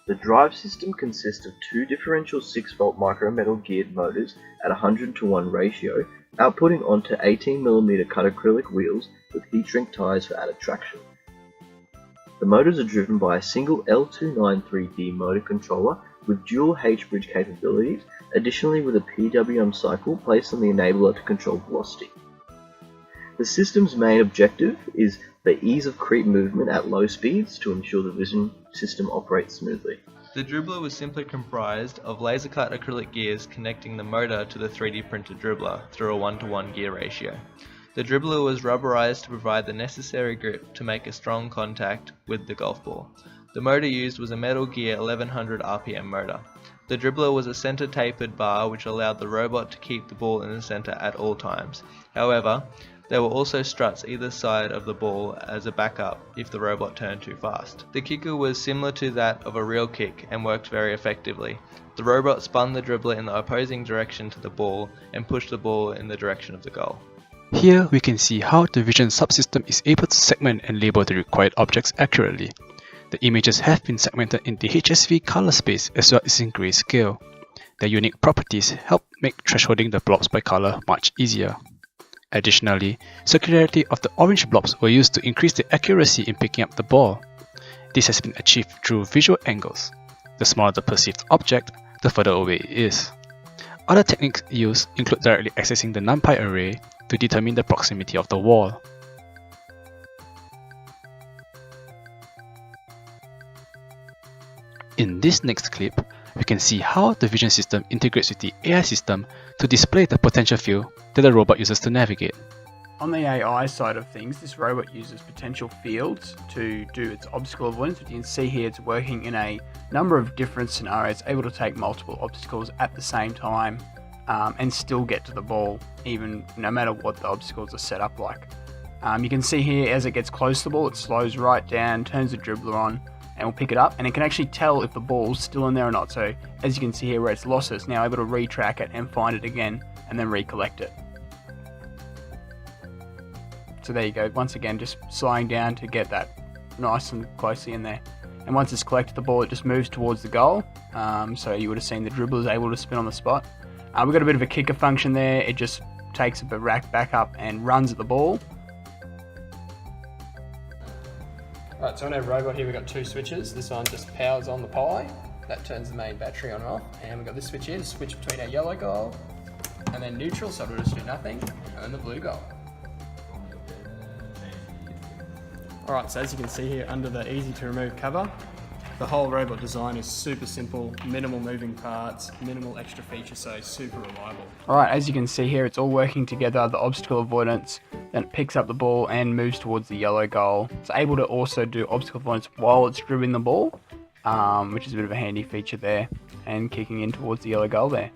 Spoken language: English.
The drive system consists of two differential 6-volt micrometal geared motors at 100:1 ratio, outputting onto 18mm cut acrylic wheels with heat shrink tires for added traction. The motors are driven by a single L293D motor controller with dual H-bridge capabilities, additionally with a PWM cycle placed on the enabler to control velocity. The system's main objective is the ease of creep movement at low speeds to ensure the vision system operates smoothly. The dribbler was simply comprised of laser-cut acrylic gears connecting the motor to the 3D printed dribbler through a 1:1 gear ratio. The dribbler was rubberized to provide the necessary grip to make a strong contact with the golf ball. The motor used was a Metal Gear 1100 RPM motor. The dribbler was a center tapered bar which allowed the robot to keep the ball in the center at all times. However, there were also struts either side of the ball as a backup if the robot turned too fast. The kicker was similar to that of a real kick and worked very effectively. The robot spun the dribbler in the opposing direction to the ball and pushed the ball in the direction of the goal. Here we can see how the vision subsystem is able to segment and label the required objects accurately. The images have been segmented in the HSV color space as well as in grayscale. Their unique properties help make thresholding the blobs by color much easier. Additionally, circularity of the orange blobs were used to increase the accuracy in picking up the ball. This has been achieved through visual angles. The smaller the perceived object, the further away it is. Other techniques used include directly accessing the NumPy array to determine the proximity of the wall. In this next clip, we can see how the vision system integrates with the AI system to display the potential field that the robot uses to navigate. On the AI side of things, this robot uses potential fields to do its obstacle avoidance. As you can see here, it's working in a number of different scenarios, able to take multiple obstacles at the same time and still get to the ball, even no matter what the obstacles are set up like. You can see here as it gets close to the ball, it slows right down, turns the dribbler on, and will pick it up, and it can actually tell if the ball's still in there or not. So as you can see here where it's lost it, it's now able to retrack it and find it again and then recollect it. So there you go, once again just slowing down to get that nice and closely in there. And once it's collected the ball, it just moves towards the goal. So you would have seen the dribbler is able to spin on the spot. We've got a bit of a kicker function there. It just takes a rack back up and runs at the ball. Right, so on our robot here we've got two switches. This one just powers on the Pi, that turns the main battery on and off, and we've got this switch here to switch between our yellow goal and then neutral, so it'll just do nothing, and then the blue goal. Alright, so as you can see here under the easy to remove cover, the whole robot design is super simple, minimal moving parts, minimal extra features, so super reliable. Alright, as you can see here, it's all working together, the obstacle avoidance, then it picks up the ball and moves towards the yellow goal. It's able to also do obstacle avoidance while it's dribbling the ball, which is a bit of a handy feature there, and kicking in towards the yellow goal there.